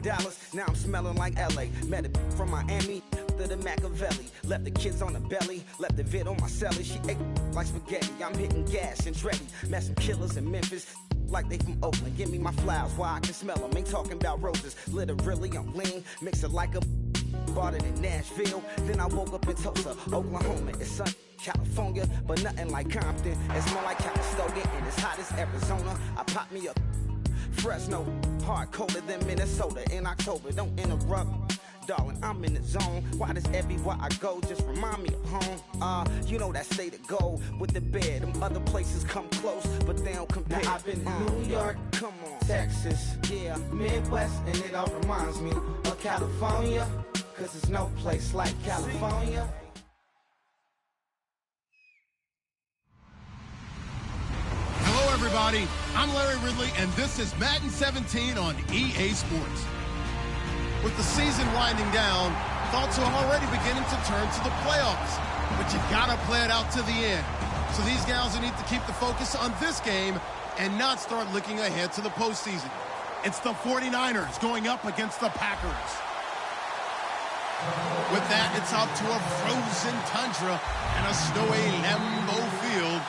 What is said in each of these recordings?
Dallas, now I'm smelling like LA. Met a from Miami to the Machiavelli. Left the kids on the belly, left the vid on my celly. She ate like spaghetti, I'm hitting gas and Dreddy. Met some killers in Memphis, like they from Oakland. Give me my flowers while I can smell them. Ain't talking about roses, literally I'm lean. Mix it like a bought it in Nashville. Then I woke up in Tulsa, Oklahoma. It's sun, California, but nothing like Compton. It's more like Calistoga and it's hot as Arizona. I pop me up Fresno, hard colder than Minnesota in October. Don't interrupt, darling, I'm in the zone. Why does everywhere I go just remind me of home? You know that state of gold with the bed. Them other places come close, but they don't compare. Now I've been to New York, come on, Texas, yeah, Midwest, and it all reminds me of California, cause there's no place like California. Hello, everybody. I'm Larry Ridley, and this is Madden 17 on EA Sports. With the season winding down, thoughts are already beginning to turn to the playoffs. But you gotta play it out to the end. So these guys will need to keep the focus on this game and not start looking ahead to the postseason. It's the 49ers going up against the Packers. With that, it's out to a frozen tundra and a snowy Lambeau Field.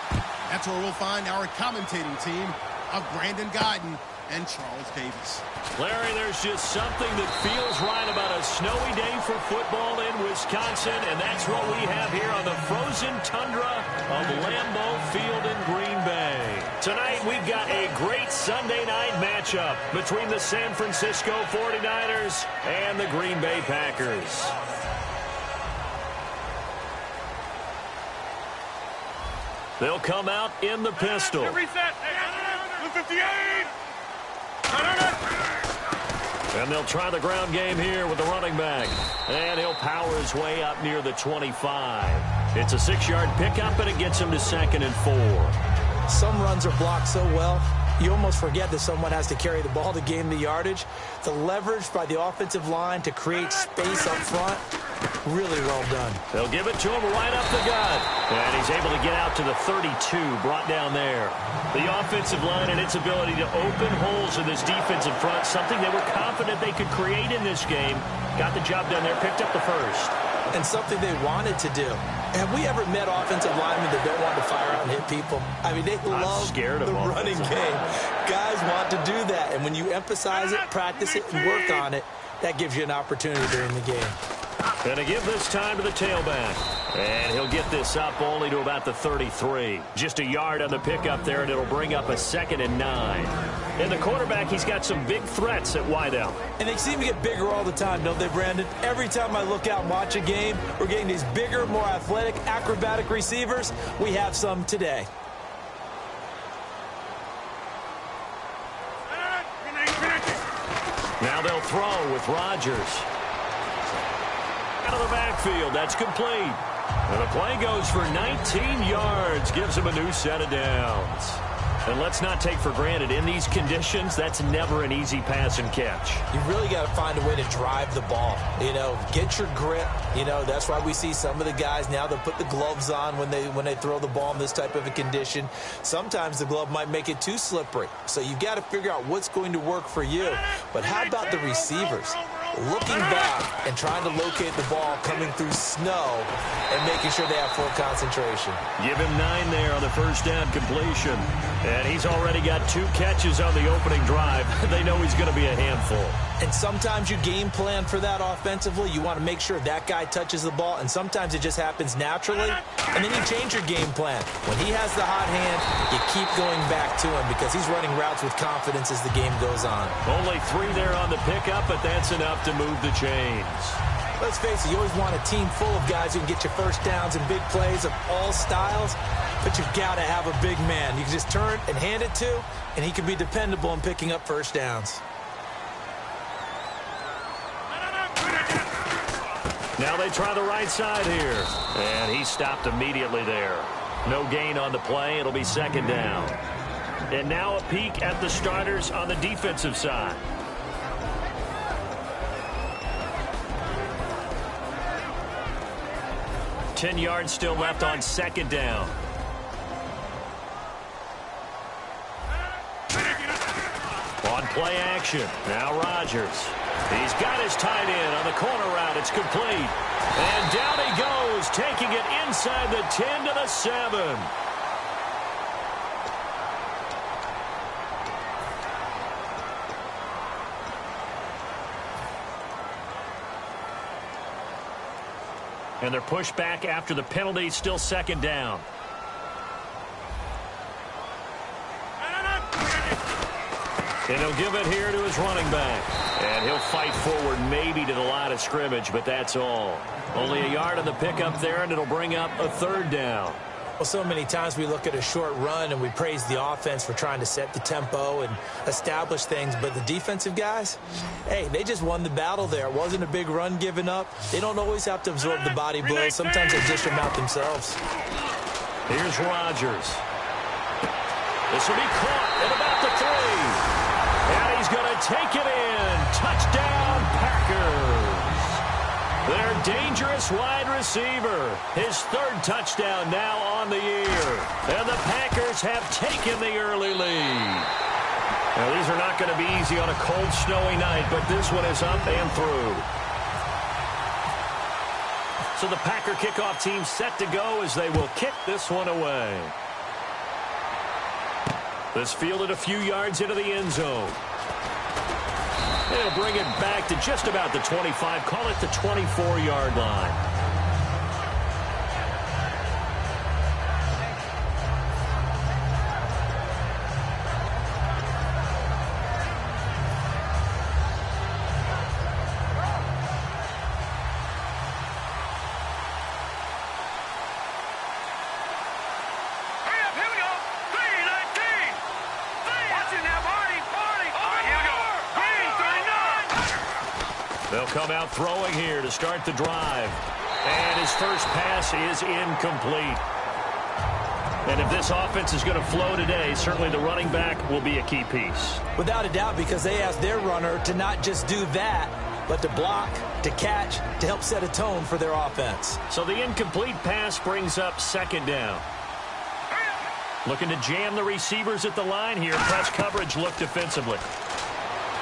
That's where we'll find our commentating team of Brandon Guyton and Charles Davis. Larry, there's just something that feels right about a snowy day for football in Wisconsin, and that's what we have here on the frozen tundra of Lambeau Field in Green Bay. Tonight, we've got a great Sunday night matchup between the San Francisco 49ers and the Green Bay Packers. They'll come out in the pistol. Reset. 158. And they'll try the ground game here with the running back. And he'll power his way up near the 25. It's a 6-yard pickup, and it gets him to 2nd and 4. Some runs are blocked so well, you almost forget that someone has to carry the ball to gain the yardage. The leverage by the offensive line to create space up front, really well done. They'll give it to him right up the gut. And he's able to get out to the 32, brought down there. The offensive line and its ability to open holes in this defensive front, something they were confident they could create in this game. Got the job done there, picked up the first. And something they wanted to do. Have we ever met offensive linemen that don't want to fire out and hit people? I mean, they love the running game. Guys want to do that. And when you emphasize it, practice it, and work on it, that gives you an opportunity during the game. And to give this time to the tailback. And he'll get this up only to about the 33. Just a yard on the pickup there, and it'll bring up a 2nd and 9. And the quarterback, he's got some big threats at wideout. And they seem to get bigger all the time, don't they, Brandon? Every time I look out and watch a game, we're getting these bigger, more athletic, acrobatic receivers. We have some today. Now they'll throw with Rodgers. Out of the backfield, that's complete. And the play goes for 19 yards, gives him a new set of downs. And let's not take for granted, in these conditions, that's never an easy pass and catch. You really got to find a way to drive the ball. You know, get your grip. You know, that's why we see some of the guys now, they'll put the gloves on when they throw the ball in this type of a condition. Sometimes the glove might make it too slippery. So you've got to figure out what's going to work for you. But how about the receivers? Looking back and trying to locate the ball coming through snow and making sure they have full concentration. Give him 9 there on the first down completion. And he's already got 2 catches on the opening drive. They know he's going to be a handful. And sometimes you game plan for that offensively. You want to make sure that guy touches the ball, and sometimes it just happens naturally. And then you change your game plan. When he has the hot hand, you keep going back to him because he's running routes with confidence as the game goes on. Only 3 there on the pickup, but that's enough to move the chains. Let's face it, you always want a team full of guys who can get you first downs and big plays of all styles, but you've got to have a big man. You can just turn and hand it to, and he can be dependable in picking up first downs. Now they try the right side here. And he stopped immediately there. No gain on the play. It'll be 2nd down. And now a peek at the starters on the defensive side. Ten yards still left on 2nd down. On play action. Now Rodgers. He's got his tight end on the corner route. It's complete. And down he goes, taking it inside the 10 to the 7. And they're pushed back after the penalty, still second down. And he'll give it here to his running back. And he'll fight forward maybe to the line of scrimmage, but that's all. Only a yard on the pickup there, and it'll bring up a third down. Well, so many times we look at a short run and we praise the offense for trying to set the tempo and establish things, but the defensive guys, hey, they just won the battle there. It wasn't a big run given up. They don't always have to absorb the body blows. Sometimes they dish them out themselves. Here's Rodgers. This will be caught at about the 3. And he's going to take it in. Touchdown, Packers. Their dangerous wide receiver. His third touchdown now on the year. And the Packers have taken the early lead. Now, these are not going to be easy on a cold, snowy night, but this one is up and through. So the Packer kickoff team set to go as they will kick this one away. This fielded a few yards into the end zone. They'll bring it back to just about the 25, call it the 24-yard line. They'll come out throwing here to start the drive. And his first pass is incomplete. And if this offense is going to flow today, certainly the running back will be a key piece. Without a doubt, because they asked their runner to not just do that, but to block, to catch, to help set a tone for their offense. So the incomplete pass brings up second down. Looking to jam the receivers at the line here. Press coverage look defensively.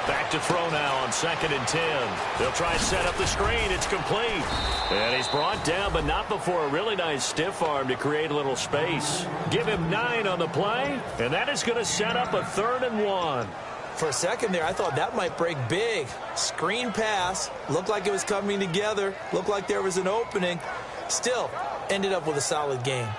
Back to throw now on 2nd and 10. They'll try and set up the screen. It's complete. And he's brought down, but not before a really nice stiff arm to create a little space. Give him 9 on the play, and that is going to set up a 3rd and 1. For a second there, I thought that might break big. Screen pass. Looked like it was coming together. Looked like there was an opening. Still, ended up with a solid game.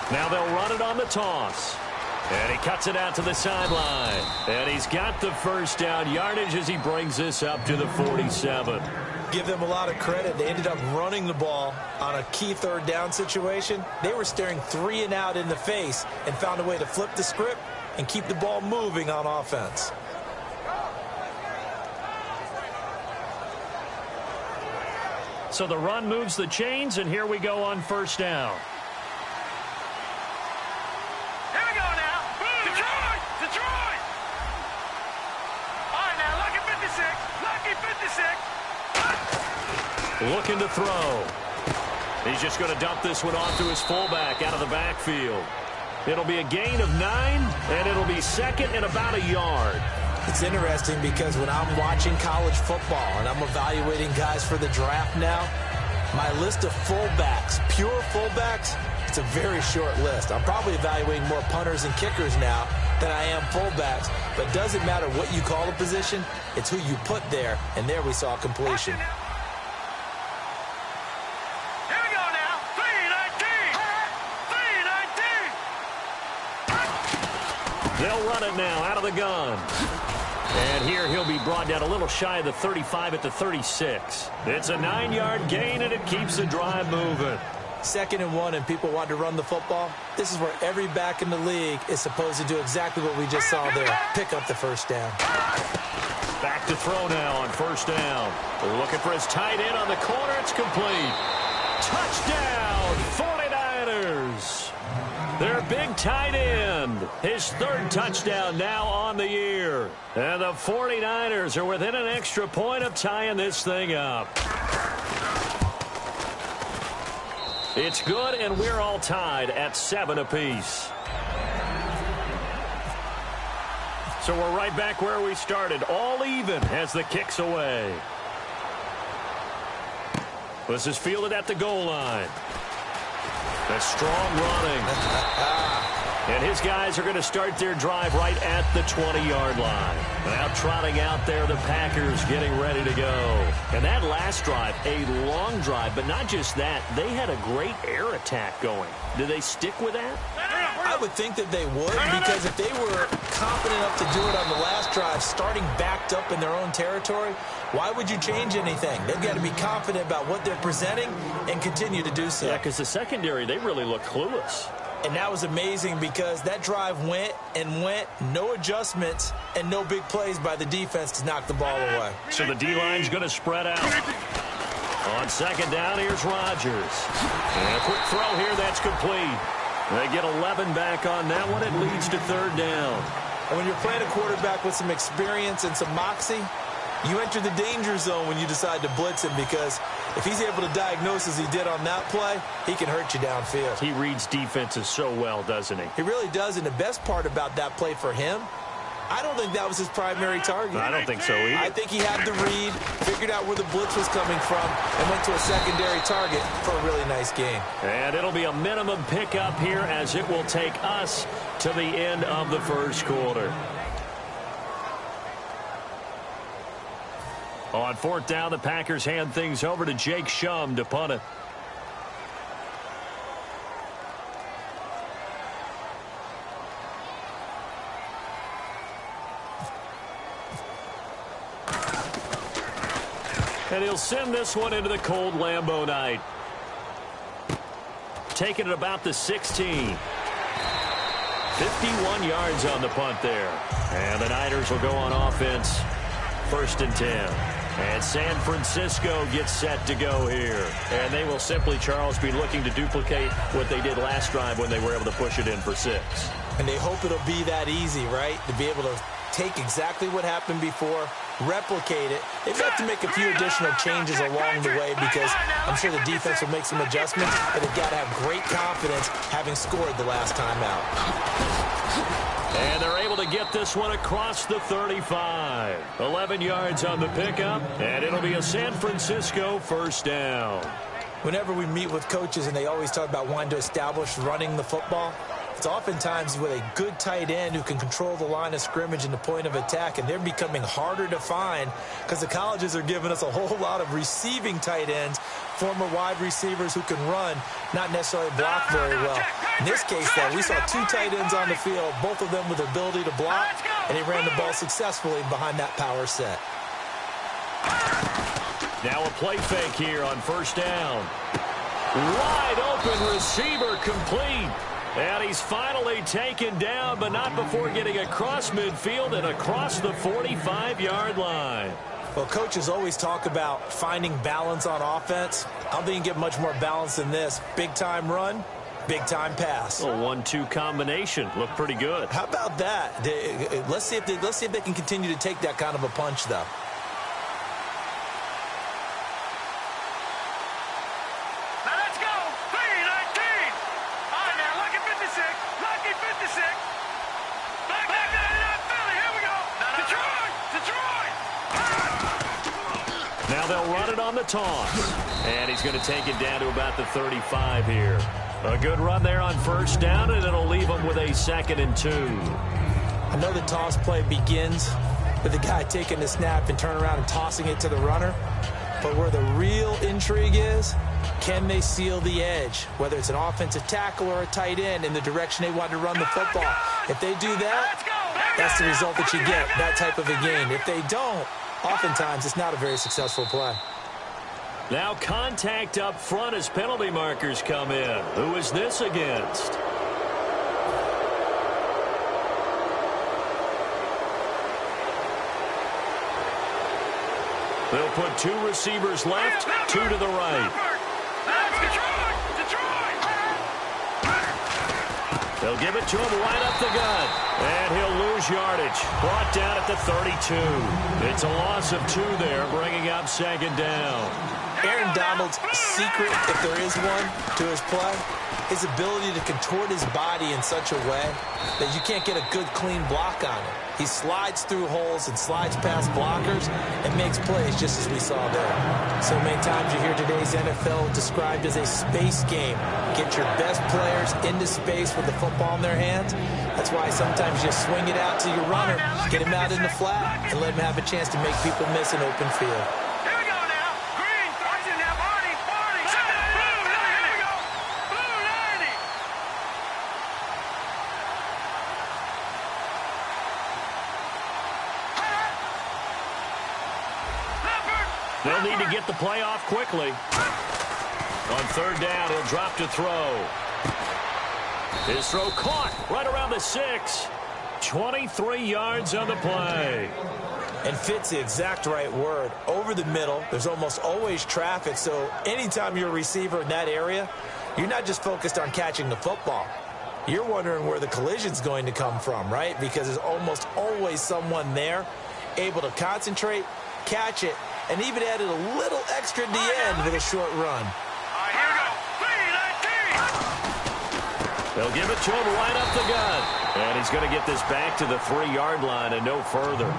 Now they'll run it on the toss. And he cuts it out to the sideline. And he's got the first down yardage as he brings this up to the 47. Give them a lot of credit. They ended up running the ball on a key 3rd down situation. They were staring 3 and out in the face and found a way to flip the script and keep the ball moving on offense. So the run moves the chains, and here we go on first down. Looking to throw. He's just going to dump this one off to his fullback out of the backfield. It'll be a gain of 9, and it'll be second and about a yard. It's interesting because when I'm watching college football and I'm evaluating guys for the draft now, my list of fullbacks, pure fullbacks, it's a very short list. I'm probably evaluating more punters and kickers now than I am fullbacks, but it doesn't matter what you call a position, it's who you put there, and there we saw completion. They'll run it now out of the gun. And here he'll be brought down a little shy of the 35 at the 36. It's a 9-yard gain, and it keeps the drive moving. 2nd and 1, and people want to run the football. This is where every back in the league is supposed to do exactly what we just saw there. Pick up the first down. Back to throw now on first down. They're looking for his tight end on the corner. It's complete. Touchdown, 49ers. Their big tight end, his 3rd touchdown now on the year. And the 49ers are within an extra point of tying this thing up. It's good, and we're all tied at 7 apiece. So we're right back where we started, all even as the kick's away. This is fielded at the goal line. That's strong running. And his guys are going to start their drive right at the 20-yard line. Now trotting out there, the Packers getting ready to go. And that last drive, a long drive, but not just that. They had a great air attack going. Do they stick with that? I would think that they would, because if they were confident enough to do it on the last drive, starting backed up in their own territory, why would you change anything? They've got to be confident about what they're presenting and continue to do so. Yeah, because the secondary, they really look clueless. And that was amazing because that drive went and went, no adjustments, and no big plays by the defense to knock the ball away. So the D-line's going to spread out. On second down, here's Rodgers. And a quick throw here, that's complete. They get 11 back on that one. It leads to third down. And when you're playing a quarterback with some experience and some moxie, you enter the danger zone when you decide to blitz him, because if he's able to diagnose as he did on that play, he can hurt you downfield. He reads defenses so well, doesn't he? He really does, and the best part about that play for him, I don't think that was his primary target. I don't think so either. I think he had the read, figured out where the blitz was coming from, and went to a secondary target for a really nice game. And it'll be a minimum pickup here as it will take us to the end of the first quarter. On fourth down, the Packers hand things over to Jake Shum to punt it. And he'll send this one into the cold Lambeau night. Taking it about the 16. 51 yards on the punt there. And the Niners will go on offense. First and 10. And San Francisco gets set to go here. And they will simply, Charles, be looking to duplicate what they did last drive when they were able to push it in for 6. And they hope it'll be that easy, right? To be able to take exactly what happened before, replicate it. They've got to make a few additional changes along the way, because I'm sure the defense will make some adjustments, but they've got to have great confidence having scored the last time out. And they're able to get this one across the 35. 11 yards on the pickup, and it'll be a San Francisco first down. Whenever we meet with coaches and they always talk about wanting to establish running the football, it's oftentimes with a good tight end who can control the line of scrimmage and the point of attack, and they're becoming harder to find because the colleges are giving us a whole lot of receiving tight ends, former wide receivers who can run, not necessarily block very well. In this case, though, we saw 2 tight ends on the field, both of them with the ability to block, and he ran the ball successfully behind that power set. Now a play fake here on first down. Wide open receiver complete. And he's finally taken down, but not before getting across midfield and across the 45-yard line. Well, coaches always talk about finding balance on offense. I don't think you can get much more balance than this. Big-time run, big-time pass. A 1-2 combination. Looked pretty good. How about that? Let's see if they can continue to take that kind of a punch, though. They'll run it on the toss. And he's going to take it down to about the 35 here. A good run there on first down, and it'll leave him with a 2nd and 2. I know the toss play begins with the guy taking the snap and turning around and tossing it to the runner. But where the real intrigue is, can they seal the edge, whether it's an offensive tackle or a tight end, in the direction they want to run the football? If they do that, that's the result that you get, that type of a game. If they don't, oftentimes it's not a very successful play. Now contact up front as penalty markers come in. Who is this against? They'll put 2 receivers left, 2 to the right. They'll give it to him right up the gut. And he'll lose yardage. Brought down at the 32. It's a loss of 2 there, bringing up 2nd down. Aaron Donald's secret, if there is one, to his play, his ability to contort his body in such a way that you can't get a good, clean block on it. He slides through holes and slides past blockers and makes plays just as we saw there. So many times you hear today's NFL described as a space game. Get your best players into space with the football in their hands. That's why sometimes you swing it out to your runner, get him out in the flat, and let him have a chance to make people miss an open field. They'll need to get the play off quickly. On third down, he'll drop to throw. His throw caught right around the 6. 23 yards on the play. And fits the exact right word. Over the middle, there's almost always traffic, so anytime you're a receiver in that area, you're not just focused on catching the football. You're wondering where the collision's going to come from, right? Because there's almost always someone there able to concentrate, catch it, and even added a little extra at the end with a short run. Here we go. They'll give it to him right up the gut. And he's going to get this back to the 3-yard line and no further.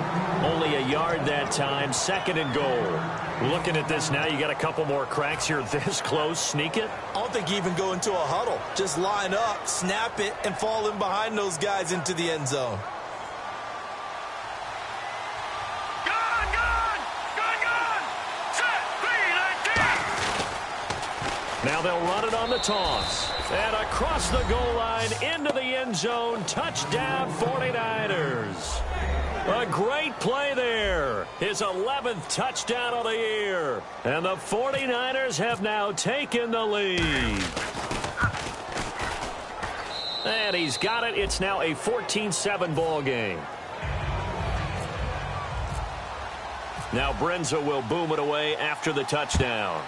Only a yard that time, 2nd and goal. Looking at this now, you got a couple more cracks here this close. Sneak it? I don't think you even go into a huddle. Just line up, snap it, and fall in behind those guys into the end zone. Now they'll run it on the toss. And across the goal line into the end zone. Touchdown 49ers. A great play there. His 11th touchdown of the year. And the 49ers have now taken the lead. And he's got it. It's now a 14-7 ball game. Now Brenza will boom it away after the touchdown.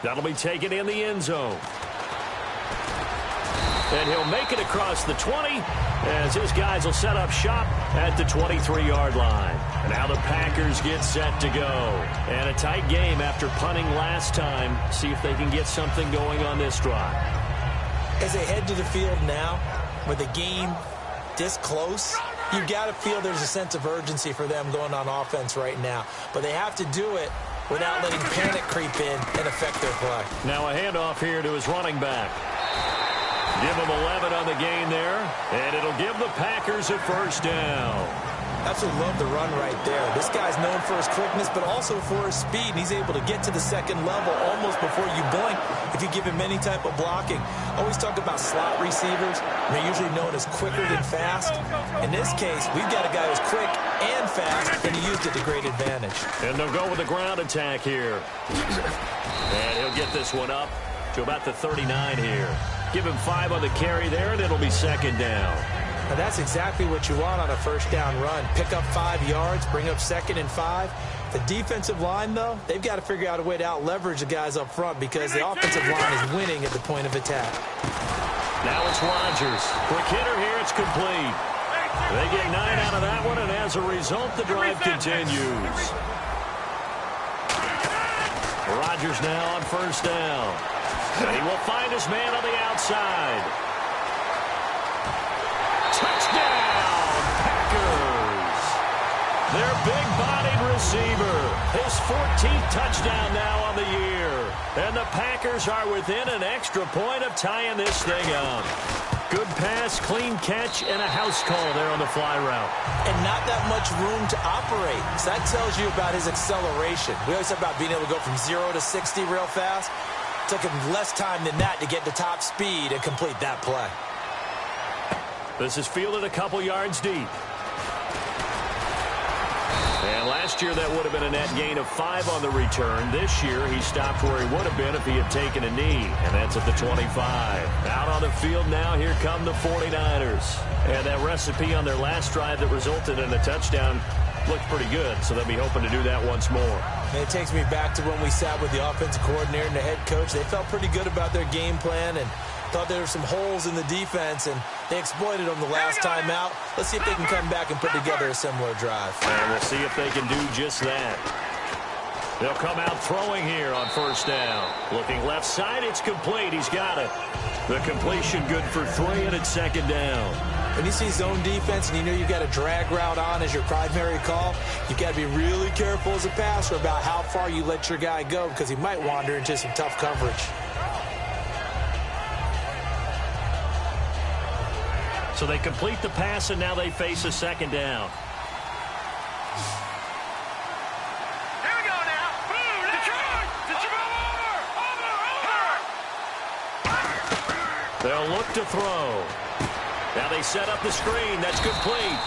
That'll be taken in the end zone. And he'll make it across the 20 as his guys will set up shop at the 23-yard line. And now the Packers get set to go. And a tight game after punting last time. See if they can get something going on this drive. As they head to the field now, with the game this close, you've got to feel there's a sense of urgency for them going on offense right now. But they have to do it without letting panic creep in and affect their play. Now a handoff here to his running back. Give him 11 on the gain there, and it'll give the Packers a first down. Absolutely love the run right there. This guy's known for his quickness, but also for his speed. And he's able to get to the second level almost before you blink if you give him any type of blocking. Always talk about slot receivers. They're usually known as quicker than fast. In this case, we've got a guy who's quick and fast, and he used it to great advantage. And they'll go with the ground attack here. And he'll get this one up to about the 39 here. Give him 5 on the carry there, and it'll be second down. Now that's exactly what you want on a first down run. Pick up 5 yards, bring up 2nd and 5. The defensive line, though, they've got to figure out a way to out-leverage the guys up front because the offensive line is winning at the point of attack. Now it's Rodgers. Quick hitter here, it's complete. They get 9 out of that one, and as a result, the drive continues. Rodgers now on first down. And he will find his man on the outside. Touchdown, Packers. Their big-bodied receiver. His 14th touchdown now on the year. And the Packers are within an extra point of tying this thing up. Good pass, clean catch, and a house call there on the fly route. And not that much room to operate. So that tells you about his acceleration. We always talk about being able to go from 0 to 60 real fast. It took him less time than that to get to top speed and complete that play. This is fielded a couple yards deep. And last year that would have been a net gain of 5 on the return. This year he stopped where he would have been if he had taken a knee. And that's at the 25. Out on the field now, here come the 49ers. And that recipe on their last drive that resulted in a touchdown looked pretty good. So they'll be hoping to do that once more. And it takes me back to when we sat with the offensive coordinator and the head coach. They felt pretty good about their game plan. And Thought there were some holes in the defense, and they exploited them the last time out. Let's see if they can come back and put together a similar drive. And we'll see if they can do just that. They'll come out throwing here on first down. Looking left side, it's complete. He's got it. The completion good for 3, and it's second down. When you see zone defense and you know you've got a drag route on as your primary call, you've got to be really careful as a passer about how far you let your guy go because he might wander into some tough coverage. So they complete the pass, and now they face a second down. Here we go now. Boom, Detroit. Over. They'll look to throw. Now they set up the screen. That's complete.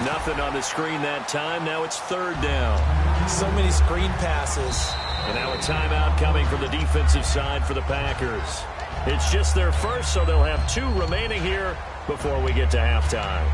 Nothing on the screen that time. Now it's third down. So many screen passes. And now a timeout coming from the defensive side for the Packers. It's just their first, so they'll have 2 remaining here before we get to halftime.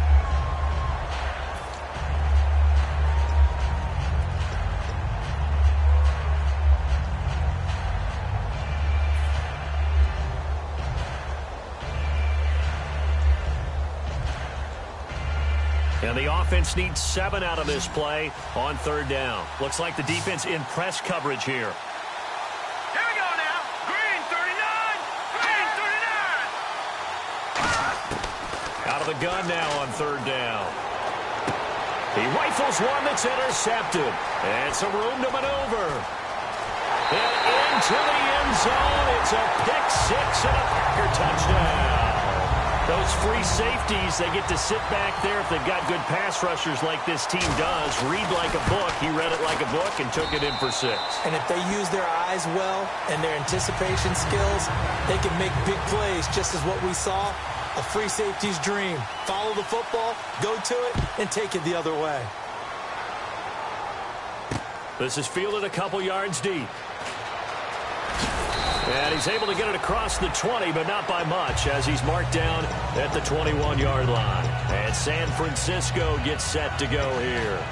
And the offense needs 7 out of this play on third down. Looks like the defense in press coverage here. Here we go now. Green 39. Green 39. Out of the gun now on third down. He rifles one that's intercepted. And some room to maneuver. And into the end zone. It's a pick 6 and a Packer touchdown. Those free safeties, they get to sit back there if they've got good pass rushers like this team does. Read like a book. He read it like a book and took it in for 6. And if they use their eyes well and their anticipation skills, they can make big plays, just as what we saw, a free safety's dream. Follow the football, go to it, and take it the other way. This is fielded a couple yards deep. And he's able to get it across the 20, but not by much, as he's marked down at the 21-yard line. And San Francisco gets set to go here.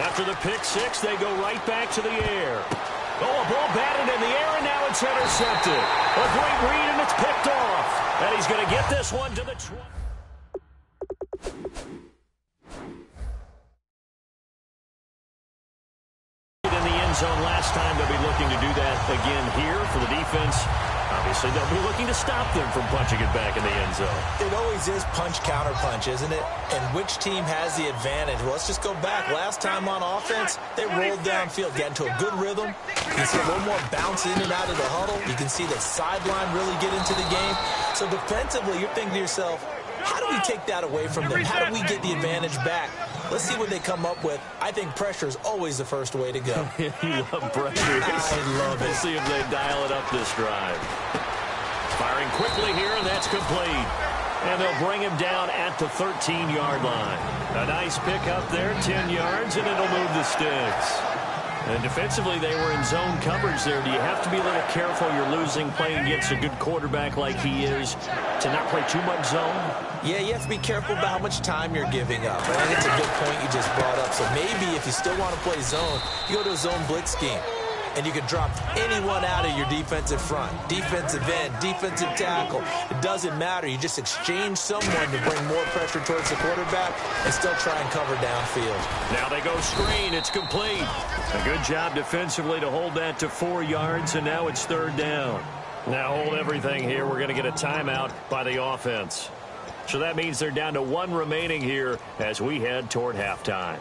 After the pick 6, they go right back to the air. Oh, a ball batted in the air, and now it's intercepted. A great read, and it's picked off. And he's going to get this one to the 20. In the end zone last time, they'll be looking to do that again here for the defense. Obviously, they'll be looking to stop them from punching it back in the end zone. It always is punch-counter-punch, isn't it? And which team has the advantage? Well, let's just go back. Last time on offense, they rolled downfield, got into a good rhythm. You can see a little more bounce in and out of the huddle. You can see the sideline really get into the game. So defensively, you're thinking to yourself, how do we take that away from them? How do we get the advantage back? Let's see what they come up with. I think pressure is always the first way to go. You love pressure. I love it. We'll see if they dial it up this drive. Firing quickly here, and that's complete. And they'll bring him down at the 13-yard line. A nice pickup there, 10 yards, and it'll move the sticks. And defensively, they were in zone coverage there. Do you have to be a little careful? You're losing playing against a good quarterback like he is to not play too much zone? Yeah, you have to be careful about how much time you're giving up. I think it's a good point you just brought up. So maybe if you still want to play zone, you go to a zone blitz scheme. And you can drop anyone out of your defensive front. Defensive end, defensive tackle. It doesn't matter. You just exchange someone to bring more pressure towards the quarterback and still try and cover downfield. Now they go screen. It's complete. A good job defensively to hold that to 4 yards, and now it's third down. Now hold everything here. We're going to get a timeout by the offense. So that means they're down to 1 remaining here as we head toward halftime.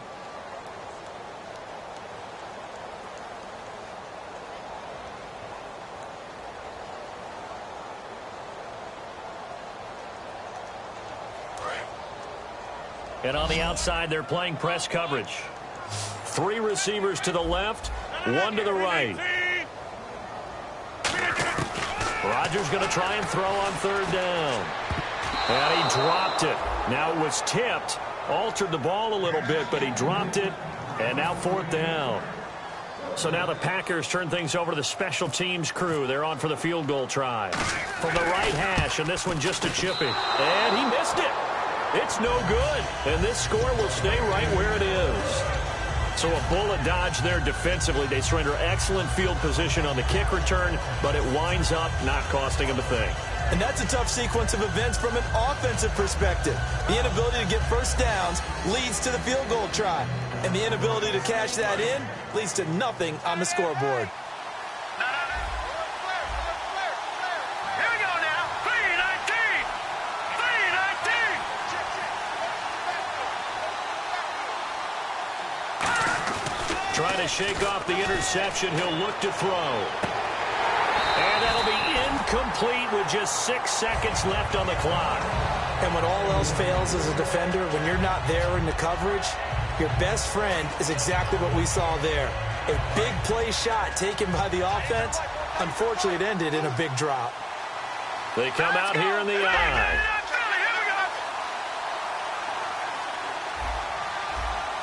And on the outside, they're playing press coverage. 3 receivers to the left, 1 to the right. Rodgers going to try and throw on third down. And he dropped it. Now it was tipped. Altered the ball a little bit, but he dropped it. And now 4th down. So now the Packers turn things over to the special teams crew. They're on for the field goal try. From the right hash, and this one just a chipping. And he missed it. It's no good. And this score will stay right where it is. So a bullet dodge there defensively. They surrender excellent field position on the kick return, but it winds up not costing them a thing. And that's a tough sequence of events from an offensive perspective. The inability to get first downs leads to the field goal try. And the inability to cash that in leads to nothing on the scoreboard. Here we go now. 3-19. 3-19. Trying to shake off the interception. He'll look to throw. And that'll be incomplete with just 6 seconds left on the clock. And when all else fails as a defender, when you're not there in the coverage, your best friend is exactly what we saw there. A big play shot taken by the offense. Unfortunately, it ended in a big drop. They come out here in the eye.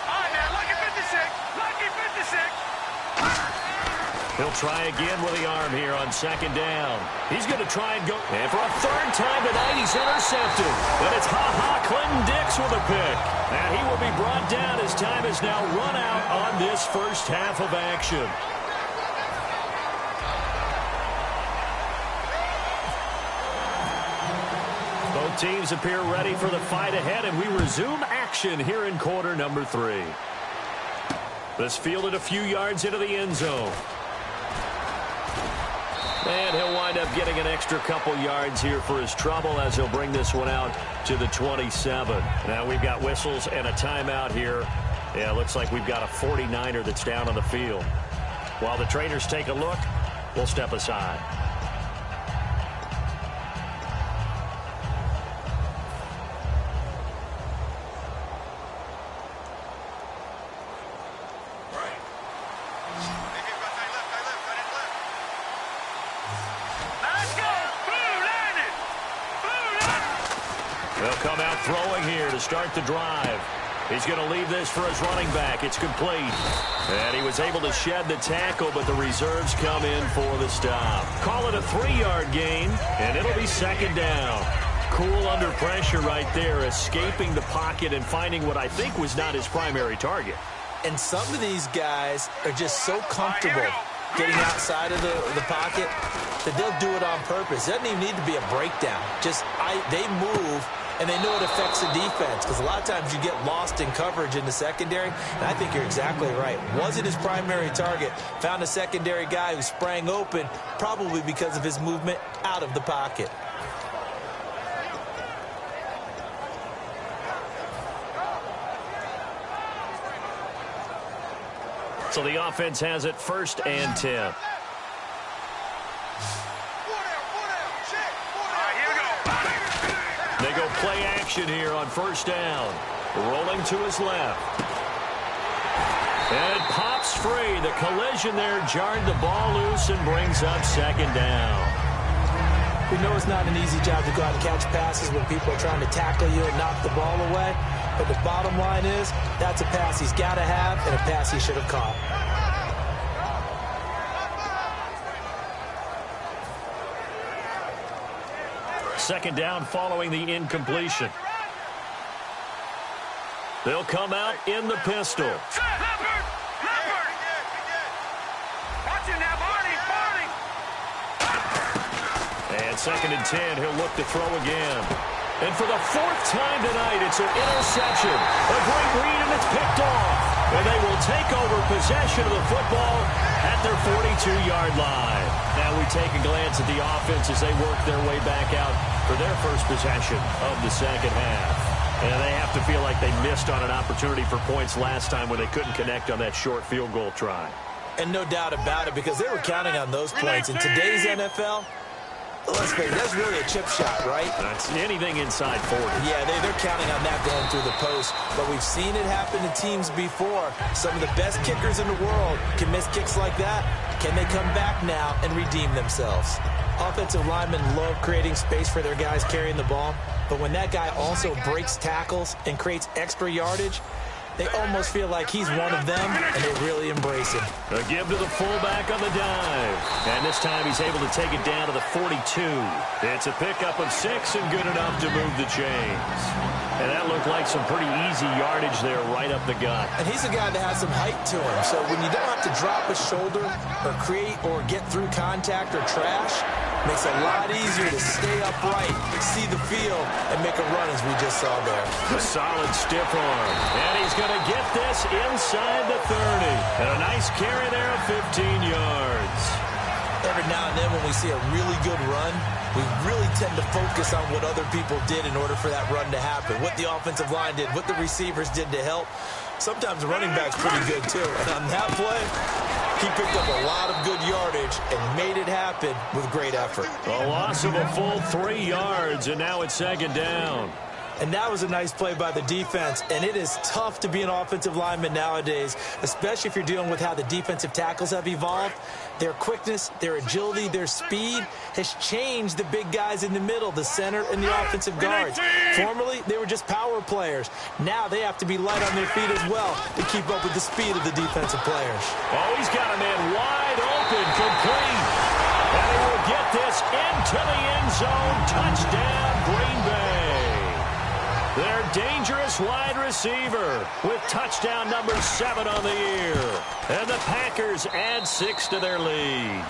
All right, man, lucky 56. Lucky 56. He'll try again with the arm here on second down. He's going to try and go. And for a third time tonight, he's intercepted. But it's Clinton Dix with a pick. And he will be brought down as time is now run out on this first half of action. Both teams appear ready for the fight ahead, and we resume action here in quarter number 3. This fielded a few yards into the end zone. And he'll wind up getting an extra couple yards here for his trouble as he'll bring this one out to the 27. Now we've got whistles and a timeout here. Yeah, it looks like we've got a 49er that's down on the field. While the trainers take a look, we'll step aside. They'll come out throwing here to start the drive. He's going to leave this for his running back. It's complete. And he was able to shed the tackle, but the reserves come in for the stop. Call it a 3-yard gain, and it'll be second down. Cool under pressure right there, escaping the pocket and finding what I think was not his primary target. And some of these guys are just so comfortable getting outside of the pocket that they'll do it on purpose. It doesn't even need to be a breakdown. They move, and they know it affects the defense, because a lot of times you get lost in coverage in the secondary, and I think you're exactly right. Wasn't his primary target. Found a secondary guy who sprang open, probably because of his movement out of the pocket. So the offense has it 1st and 10. They go play action here on 1st down. Rolling to his left. And it pops free. The collision there jarred the ball loose and brings up 2nd down. We know it's not an easy job to go out and catch passes when people are trying to tackle you and knock the ball away. But the bottom line is, that's a pass he's got to have and a pass he should have caught. Second down following the incompletion. They'll come out in the pistol. Leopard! Watch it now, Barney! And 2nd and 10, he'll look to throw again. And for the 4th time tonight, it's an interception. A great read, and it's picked off. And they will take over possession of the football at their 42-yard line. Now we take a glance at the offense as they work their way back out for their first possession of the second half. And they have to feel like they missed on an opportunity for points last time when they couldn't connect on that short field goal try. And no doubt about it, because they were counting on those points. In today's NFL, let's face it, that's really a chip shot, right? That's anything inside 40. Yeah, they're counting on that going through the post. But we've seen it happen to teams before. Some of the best kickers in the world can miss kicks like that. Can they come back now and redeem themselves? Offensive linemen love creating space for their guys carrying the ball. But when that guy also breaks tackles and creates extra yardage, they almost feel like he's one of them, and they really embrace him. A give to the fullback on the dive. And this time he's able to take it down to the 42. It's a pickup of 6 and good enough to move the chains. And that looked like some pretty easy yardage there right up the gut. And he's a guy that has some height to him. So when you don't have to drop a shoulder or create or get through contact or trash, makes it a lot easier to stay upright, see the field, and make a run as we just saw there. A solid stiff arm. And he's going to get this inside the 30. And a nice carry there of 15 yards. Every now and then when we see a really good run, we really tend to focus on what other people did in order for that run to happen, what the offensive line did, what the receivers did to help. Sometimes the running back's pretty good too. And on that play, he picked up a lot of good yardage and made it happen with great effort. A loss of a full 3 yards, and now it's second down. And that was a nice play by the defense. And it is tough to be an offensive lineman nowadays, especially if you're dealing with how the defensive tackles have evolved. Their quickness, their agility, their speed has changed the big guys in the middle, the center, and the offensive guards. Formerly, they were just power players. Now they have to be light on their feet as well to keep up with the speed of the defensive players. Oh, he's got a man wide open, complete. And he will get this into the end zone. Touchdown, Green Bay. Their dangerous wide receiver with touchdown number 7 on the year. And the Packers add 6 to their lead.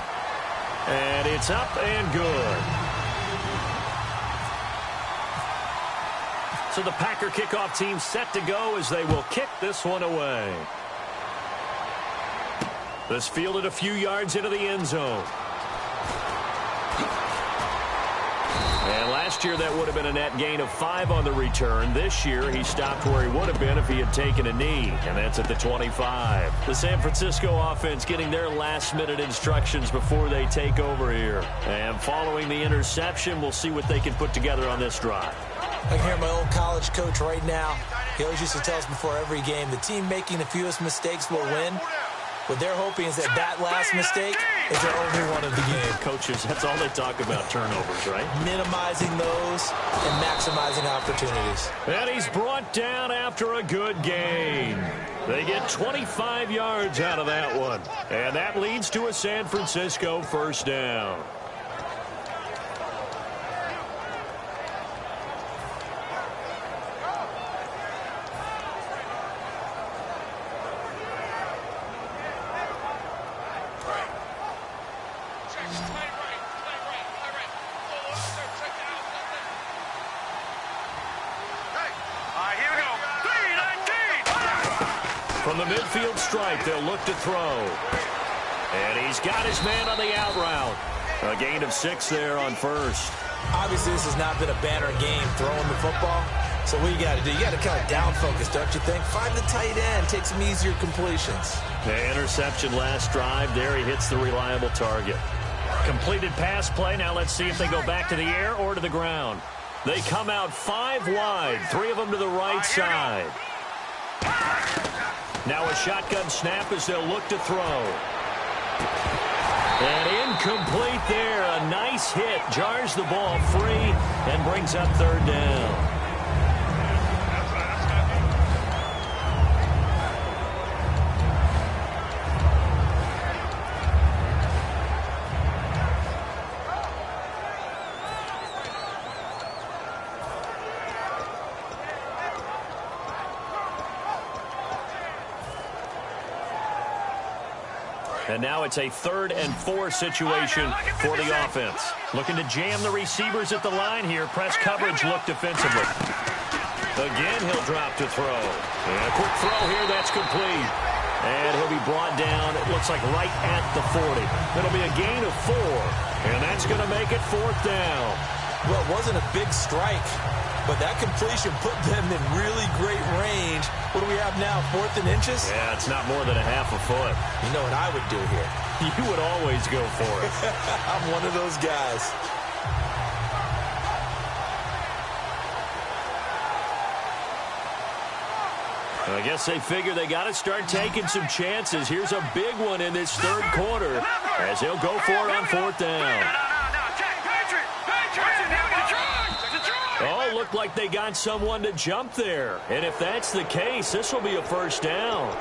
And it's up and good. So the Packer kickoff team set to go as they will kick this one away. This fielded a few yards into the end zone. And last year, that would have been a net gain of 5 on the return. This year, he stopped where he would have been if he had taken a knee, and that's at the 25. The San Francisco offense getting their last-minute instructions before they take over here. And following the interception, we'll see what they can put together on this drive. I can hear my old college coach right now. He always used to tell us before every game, the team making the fewest mistakes will win. What they're hoping is that last mistake is their only one of the game. Coaches, that's all they talk about, turnovers, right? Minimizing those and maximizing opportunities. And he's brought down after a good gain. They get 25 yards out of that one. And that leads to a San Francisco first down. From the midfield stripe, they'll look to throw. And he's got his man on the out route. A gain of 6 there on first. Obviously, this has not been a banner game throwing the football. So what you got to do, you got to kind of down focus, don't you think? Find the tight end, take some easier completions. The interception last drive. There he hits the reliable target. Completed pass play. Now let's see if they go back to the air or to the ground. They come out 5 wide, 3 of them to the right side. Now a shotgun snap as they'll look to throw. And incomplete there. A nice hit. Jars the ball free and brings up third down. And now it's a 3rd and 4 situation for the offense. Looking to jam the receivers at the line here. Press coverage look defensively. Again, he'll drop to throw. And a quick throw here. That's complete. And he'll be brought down, it looks like right at the 40. It'll be a gain of 4. And that's going to make it 4th down. Well, it wasn't a big strike, but that completion put them in really great range. What do we have now, 4th and inches? Yeah, it's not more than a half a foot. You know what I would do here? You would always go for it. I'm one of those guys. I guess they figure they got to start taking some chances. Here's a big one in this 3rd quarter as they'll go for it on 4th down. No. look like they got someone to jump there. And if that's the case, this will be a first down.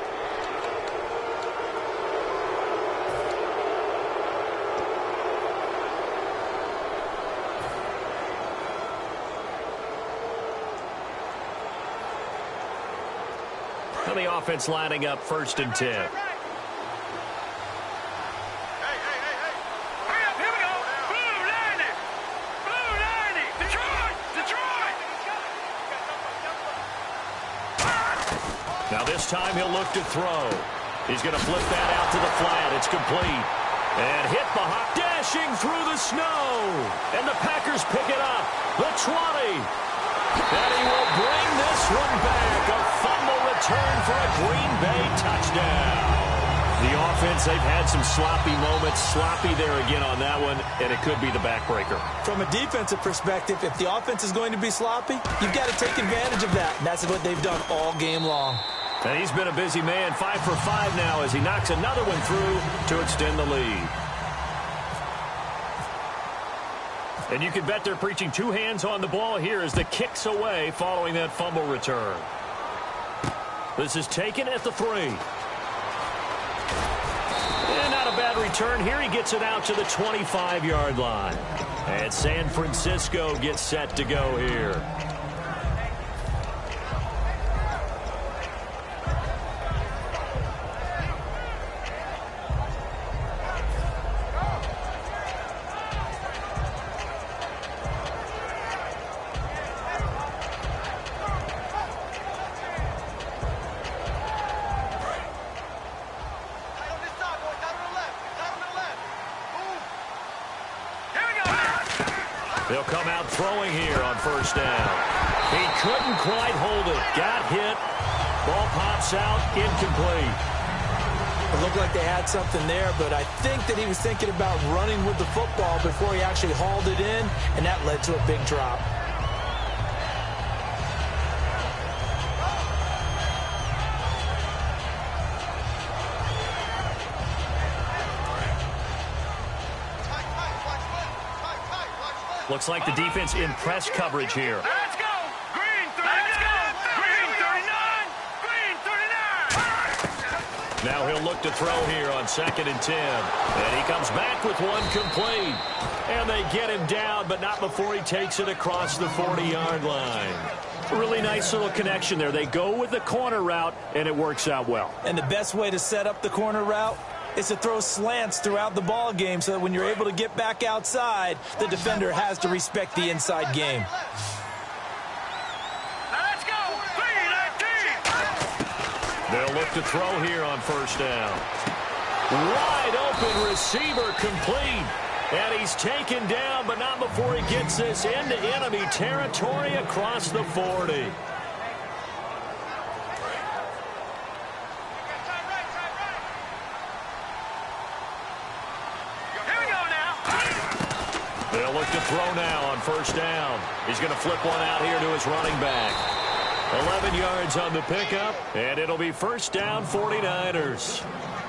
And the offense lining up 1st and 10. Now this time he'll look to throw. He's going to flip that out to the flat. It's complete. And hit behind, dashing through the snow. And the Packers pick it up. The 20. And he will bring this one back. A fumble return for a Green Bay touchdown. The offense, they've had some sloppy moments. Sloppy there again on that one, and it could be the backbreaker. From a defensive perspective, if the offense is going to be sloppy, you've got to take advantage of that. And that's what they've done all game long. And he's been a busy man, 5 for 5 now as he knocks another one through to extend the lead. And you can bet they're preaching 2 hands on the ball here as the kick's away following that fumble return. This is taken at the 3. And not a bad return here. He gets it out to the 25-yard line. And San Francisco gets set to go here. They'll come out throwing here on 1st down. He couldn't quite hold it. Got hit. Ball pops out. Incomplete. It looked like they had something there, but I think that he was thinking about running with the football before he actually hauled it in, and that led to a big drop. Looks like the defense in press coverage here. Let's go! Green 39! Let's go! Green 39! Green 39! Now he'll look to throw here on 2nd and 10. And he comes back with one complete. And they get him down, but not before he takes it across the 40-yard line. Really nice little connection there. They go with the corner route, and it works out well. And the best way to set up the corner route is to throw slants throughout the ball game so that when you're able to get back outside, the defender has to respect the inside game. Let's go! 3-19! They'll look to throw here on 1st down. Wide open receiver complete. And he's taken down, but not before he gets this into enemy territory across the 40. They'll look to throw now on 1st down. He's going to flip one out here to his running back. 11 yards on the pickup, and it'll be 1st down 49ers.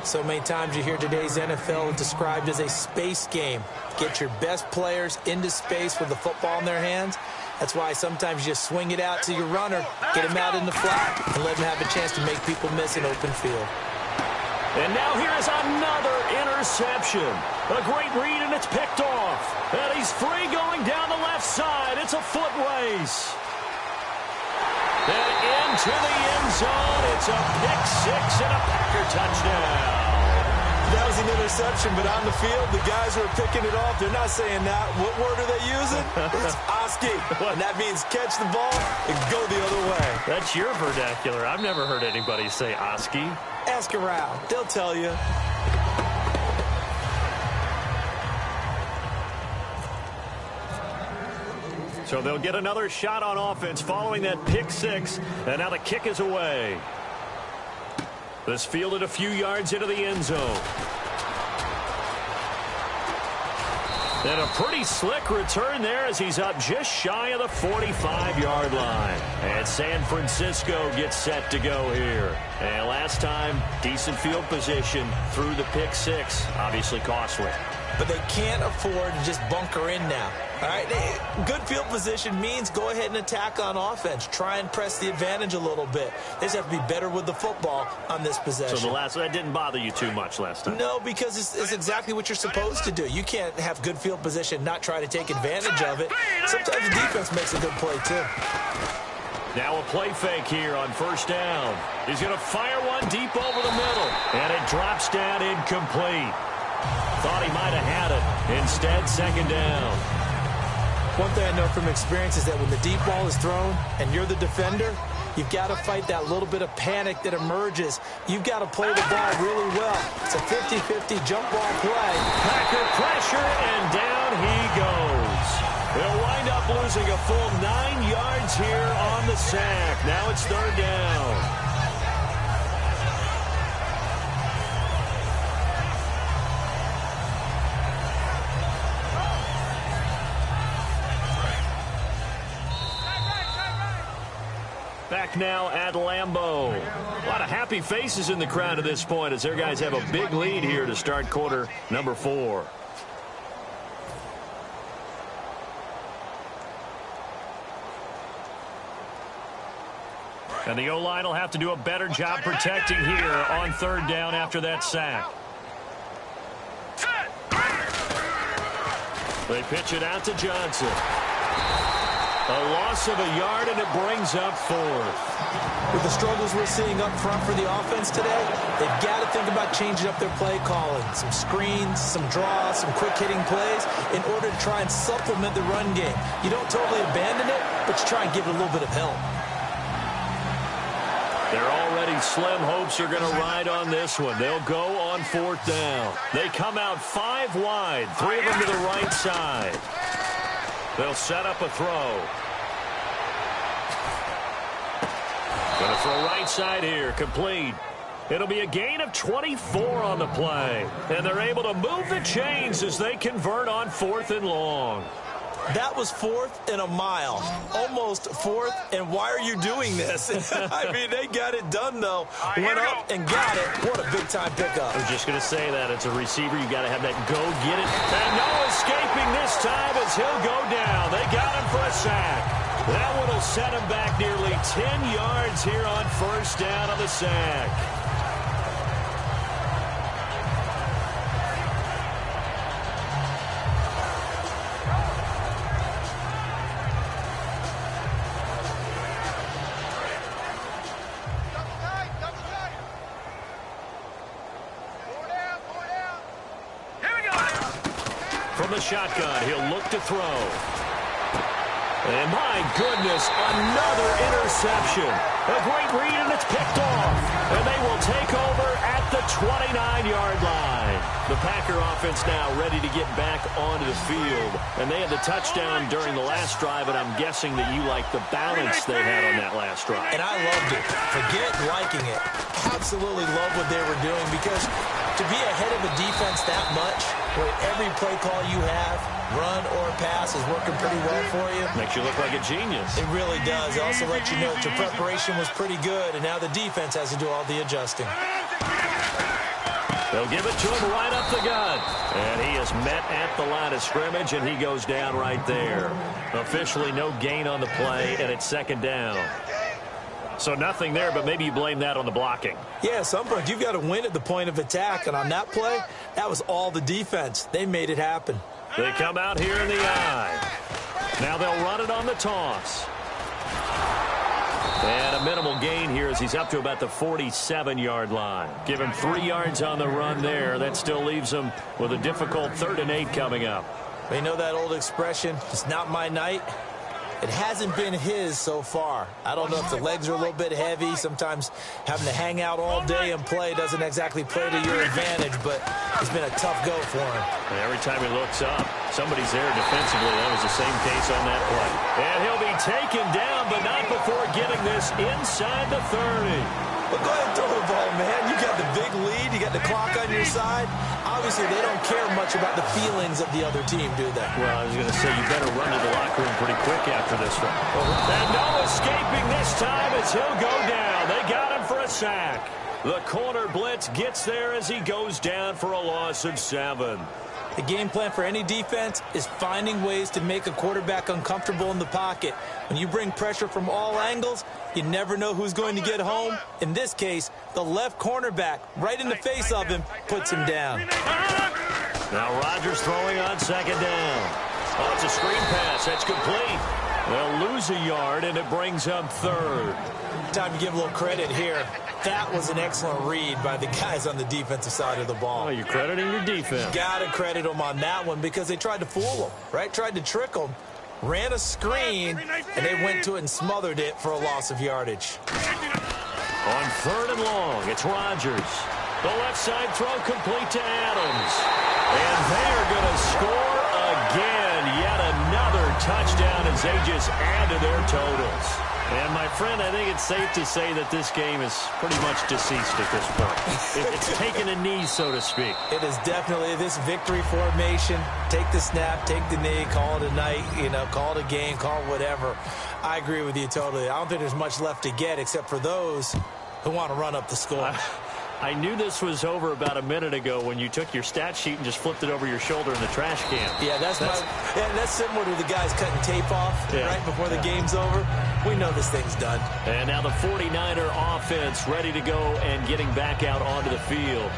So many times you hear today's NFL described as a space game. Get your best players into space with the football in their hands. That's why sometimes you just swing it out to your runner, get him out in the flat, and let him have a chance to make people miss an open field. And now here is another interception. A great read, and it's picked off. And he's free going down the left side. It's a foot race. And into the end zone. It's a pick 6 and a Packer touchdown. That was an interception, but on the field, the guys who are picking it off, they're not saying that. What word are they using? It's Oski. And that means catch the ball and go the other way. That's your vernacular. I've never heard anybody say Oski. Ask around. They'll tell you. So they'll get another shot on offense following that pick 6. And now the kick is away. This fielded a few yards into the end zone. And a pretty slick return there as he's up just shy of the 45-yard line. And San Francisco gets set to go here. And last time, decent field position through the pick 6. Obviously costly. but they can't afford to just bunker in now. All right, good field position means go ahead and attack on offense. Try and press the advantage a little bit. They just have to be better with the football on this possession. So the last one, that didn't bother you too much last time? No, because it's exactly what you're supposed to do. You can't have good field position, not try to take advantage of it. Sometimes the defense makes a good play, too. Now a play fake here on first down. He's going to fire one deep over the middle, and it drops down incomplete. Thought he might have had it. Instead, second down. One thing I know from experience is that when the deep ball is thrown and you're the defender, you've got to fight that little bit of panic that emerges. You've got to play the ball really well. It's a 50-50 jump ball play. Packer pressure, and down he goes. They'll wind up losing a full 9 yards here on the sack. Now it's third down. Back now at Lambeau. A lot of happy faces in the crowd at this point as their guys have a big lead here to start quarter number 4. And the O-line will have to do a better job protecting here on third down after that sack. They pitch it out to Johnson. A loss of a yard, and it brings up 4th. With the struggles we're seeing up front for the offense today, they've got to think about changing up their play calling. Some screens, some draws, some quick-hitting plays in order to try and supplement the run game. You don't totally abandon it, but you try and give it a little bit of help. Their already slim hopes are going to ride on this one. They'll go on 4th down. They come out 5 wide, 3 of them to the right side. They'll set up a throw. Going to throw right side here, complete. It'll be a gain of 24 on the play. And they're able to move the chains as they convert on 4th and long. That was 4th and a mile. Almost 4th, and why are you doing this? I mean, they got it done, though. Went up and got it. What a big-time pickup. I was just going to say that. It's a receiver. You got to have that go get it. And no escaping this time as he'll go down. They got him for a sack. That one will set him back nearly 10 yards here on first down on the sack. From the shotgun, he'll look to throw. And my goodness, another interception. A great read, and it's picked off. And they will take over at the 29-yard line. The Packer offense now ready to get back onto the field. And they had the touchdown during the last drive, and I'm guessing that you like the balance they had on that last drive. And I loved it. Forget liking it. Absolutely love what they were doing, because to be ahead of a defense that much, where every play call you have, run or pass, is working pretty well for you. Makes you look like a genius. It really does. It also lets you know that your preparation was pretty good, and now the defense has to do all the adjusting. They'll give it to him right up the gut. And he is met at the line of scrimmage, and he goes down right there. Officially no gain on the play, and it's second down. So nothing there, but maybe you blame that on the blocking. Yeah, at some point you've got to win at the point of attack, and on that play, that was all the defense. They made it happen. They come out here in the eye. Now they'll run it on the toss. And a minimal gain here as he's up to about the 47-yard line. Give him 3 yards on the run there. That still leaves him with a difficult 3rd and 8 coming up. You know that old expression, it's not my night? It hasn't been his so far. I don't know if the legs are a little bit heavy. Sometimes having to hang out all day and play doesn't exactly play to your advantage, but it's been a tough go for him. And every time he looks up, somebody's there defensively. That was the same case on that play. And he'll be taken down, but not before getting this inside the 30. Well, go ahead and throw the ball, man. You got the big lead. You got the clock on your side. Obviously, they don't care much about the feelings of the other team, do they? Well, I was going to say, you better run to the locker room pretty quick after this one. And no escaping this time as he'll go down. They got him for a sack. The corner blitz gets there as he goes down for a loss of 7. The game plan for any defense is finding ways to make a quarterback uncomfortable in the pocket. When you bring pressure from all angles, you never know who's going to get home. In this case, the left cornerback, right in the face of him, puts him down. Now Rodgers throwing on second down. Oh, it's a screen pass. That's complete. They'll lose a yard, and it brings up third. Time to give a little credit here. That was an excellent read by the guys on the defensive side of the ball. Oh, you're crediting your defense. Got to credit them on that one because they tried to fool them, right? Tried to trick them, ran a screen, and they went to it and smothered it for a loss of yardage. On third and long, it's Rodgers. The left side throw complete to Adams. And they are going to score again. Yet another touchdown as they just add to their totals. And, my friend, I think it's safe to say that this game is pretty much deceased at this point. It's taken a knee, so to speak. It is definitely this victory formation. Take the snap, take the knee, call it a night, call it a game, call it whatever. I agree with you totally. I don't think there's much left to get except for those who want to run up the score. I knew this was over about a minute ago when you took your stat sheet and just flipped it over your shoulder in the trash can. Yeah, that's similar to the guys cutting tape off right before the game's over. We know this thing's done. And now the 49er offense ready to go and getting back out onto the field.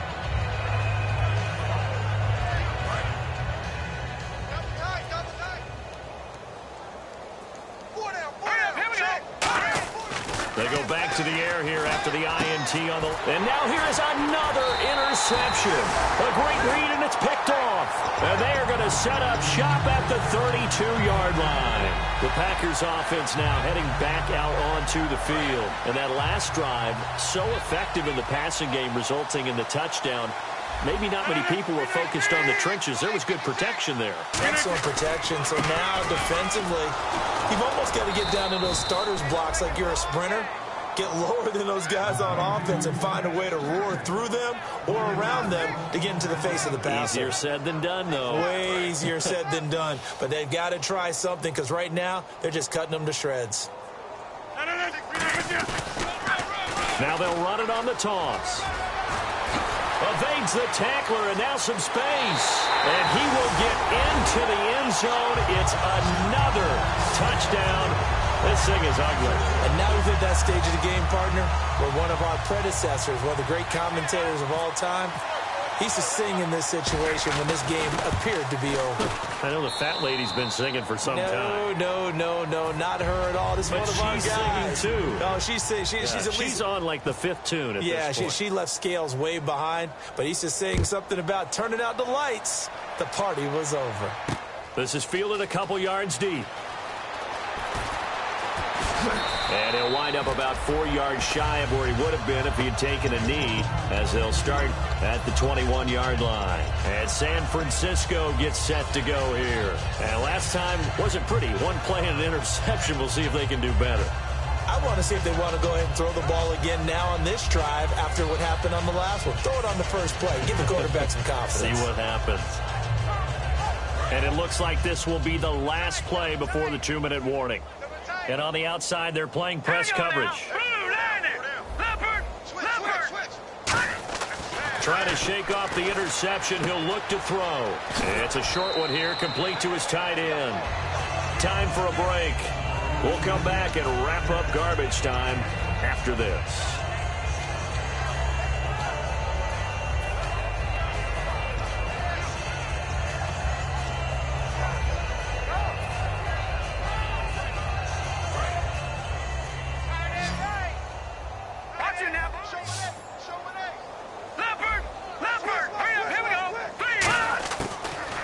They go back to the air here after the INT on the... And now here is another interception. A great read, and it's picked off. And they are going to set up shop at the 32-yard line. The Packers offense now heading back out onto the field. And that last drive, so effective in the passing game, resulting in the touchdown. Maybe not many people were focused on the trenches. There was good protection there. Excellent protection. So now defensively, you've almost got to get down to those starters blocks like you're a sprinter. Get lower than those guys on offense and find a way to roar through them or around them to get into the face of the passer. Easier said than done, though. Way easier said than done. But they've got to try something because right now they're just cutting them to shreds. Now they'll run it on the toss. Evades the tackler, and now some space. And he will get into the end zone. It's another touchdown. This thing is ugly. And now we've hit that stage of the game, partner, where one of our predecessors, one of the great commentators of all time, he used to sing in this situation when this game appeared to be over. I know the fat lady's been singing for some time. No, not her at all. This is one of our guys. She's singing, too. No, she's at least... She's on, like, the fifth tune at this point. She left Scales way behind, but he used to sing something about turning out the lights. The party was over. This is fielded a couple yards deep. And he'll wind up about 4 yards shy of where he would have been if he had taken a knee, as they'll start at the 21-yard line. And San Francisco gets set to go here. And last time wasn't pretty. One play and an interception. We'll see if they can do better. I want to see if they want to go ahead and throw the ball again now on this drive after what happened on the last one. Throw it on the first play. Give the quarterback some confidence. See what happens. And it looks like this will be the last play before the 2-minute warning. And on the outside, they're playing press coverage. Trying to shake off the interception. He'll look to throw. It's a short one here, complete to his tight end. Time for a break. We'll come back and wrap up garbage time after this.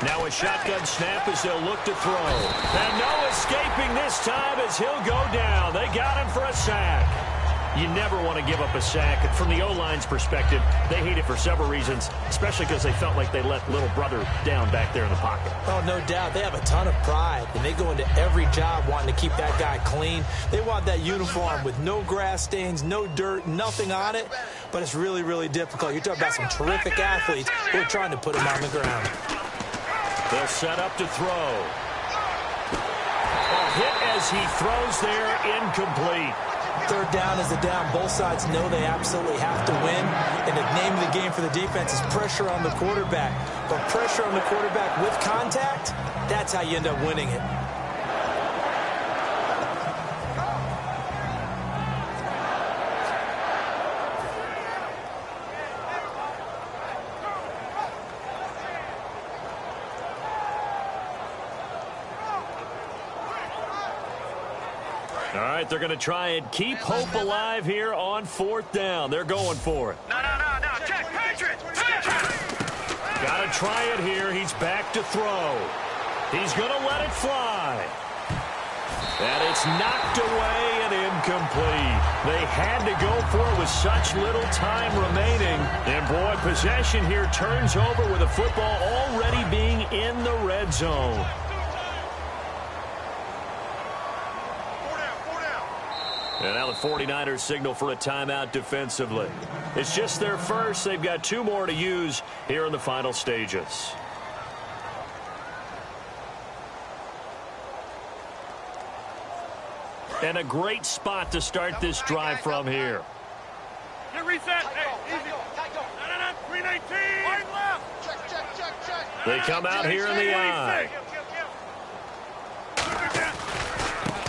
Now a shotgun snap as they'll look to throw. And no escaping this time as he'll go down. They got him for a sack. You never want to give up a sack. And from the O-line's perspective, they hate it for several reasons, especially because they felt like they let little brother down back there in the pocket. Oh, no doubt. They have a ton of pride, and they go into every job wanting to keep that guy clean. They want that uniform with no grass stains, no dirt, nothing on it. But it's really, really difficult. You're talking about some terrific athletes who are trying to put him on the ground. They'll set up to throw. A hit as he throws there, incomplete. Third down is a down. Both sides know they absolutely have to win. And the name of the game for the defense is pressure on the quarterback. But pressure on the quarterback with contact, that's how you end up winning it. All right, they're going to try and keep hope alive here on fourth down. They're going for it. No. Check, Patriot. Got to try it here. He's back to throw. He's going to let it fly. And it's knocked away and incomplete. They had to go for it with such little time remaining. And, boy, possession here turns over with the football already being in the red zone. And now the 49ers signal for a timeout defensively. It's just their first. They've got 2 more to use here in the final stages. And a great spot to start this drive from here. Get reset. Hey, easy. No. 319. Right left. Check. They come out here in the eye.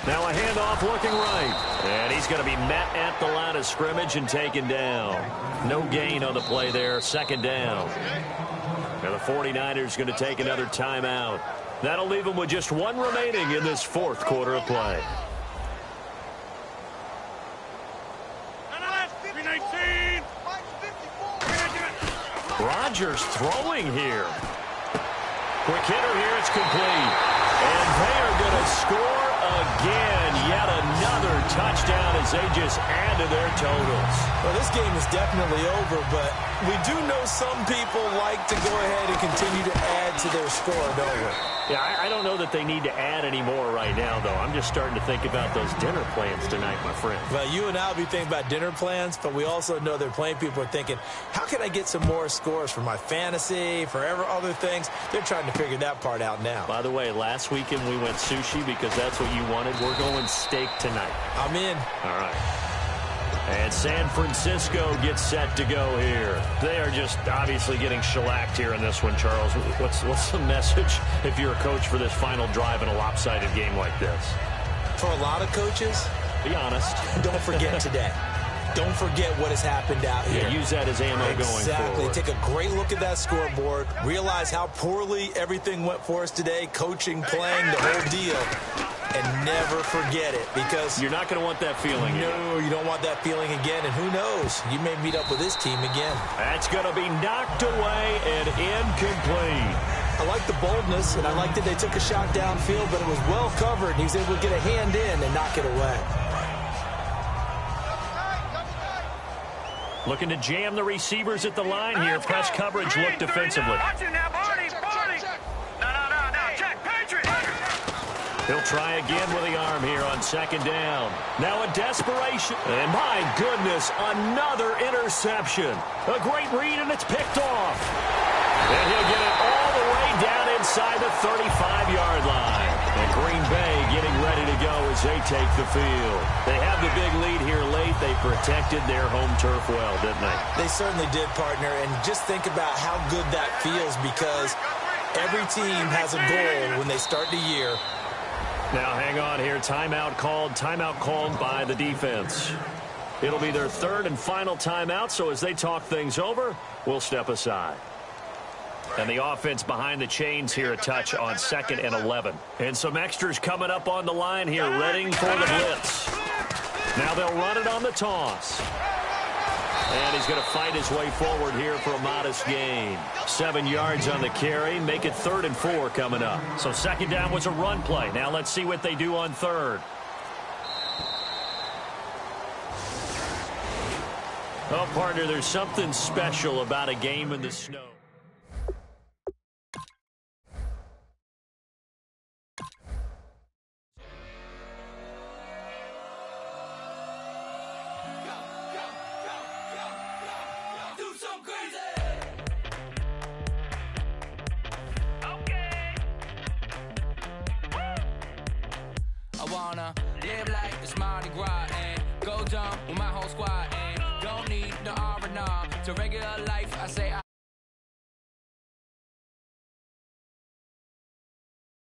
Now a handoff looking right. And he's going to be met at the line of scrimmage and taken down. No gain on the play there. Second down. And the 49ers going to take another timeout. That'll leave them with just 1 remaining in this fourth quarter of play. 319. Rodgers throwing here. Quick hitter here. It's complete. And they are going to score again. Yet another touchdown as they just add to their totals. Well, this game is definitely over, but we do know some people like to go ahead and continue to add to their score, don't we? Yeah, I don't know that they need to add any more right now, though. I'm just starting to think about those dinner plans tonight, my friend. Well, you and I will be thinking about dinner plans, but we also know they're playing people are thinking, how can I get some more scores for my fantasy, for other things? They're trying to figure that part out now. By the way, last weekend we went sushi because that's what you wanted. We're going steak tonight. I'm in. All right. And San Francisco gets set to go here. They are just obviously getting shellacked here in this one, Charles. What's the message if you're a coach for this final drive in a lopsided game like this? For a lot of coaches, be honest. Don't forget today. Don't forget what has happened out here. Yeah, use that as ammo going forward. Exactly. Take a great look at that scoreboard. Realize how poorly everything went for us today. Coaching, playing, the whole deal. And never forget it, because you're not going to want that feeling again. No, you don't want that feeling again. And who knows? You may meet up with this team again. That's going to be knocked away and incomplete. I like the boldness, and I like that they took a shot downfield, but it was well covered. He was able to get a hand in and knock it away. Looking to jam the receivers at the line here. Press coverage look defensively. Watch it now, Barney. No. Check, Patriot. He'll try again with the arm here on second down. Now a desperation. And my goodness, another interception. A great read, and it's picked off. And he'll get it all the way down inside the 35-yard line. And Green Bay getting ready to go as they take the field. They have the big lead here late. They protected their home turf well, didn't they? They certainly did, partner. And just think about how good that feels, because every team has a goal when they start the year. Now, hang on here. Timeout called by the defense. It'll be their third and final timeout, so as they talk things over, we'll step aside. And the offense behind the chains here a touch on 2nd and 11. And some extras coming up on the line here, readying for the blitz. Now they'll run it on the toss. And he's going to fight his way forward here for a modest gain. 7 yards on the carry. Make it 3rd and 4 coming up. So second down was a run play. Now let's see what they do on third. Oh, partner, there's something special about a game in the snow. I wanna live like it's Mardi Gras and Go dumb with my whole squad and don't need no R&R. To regular life, I say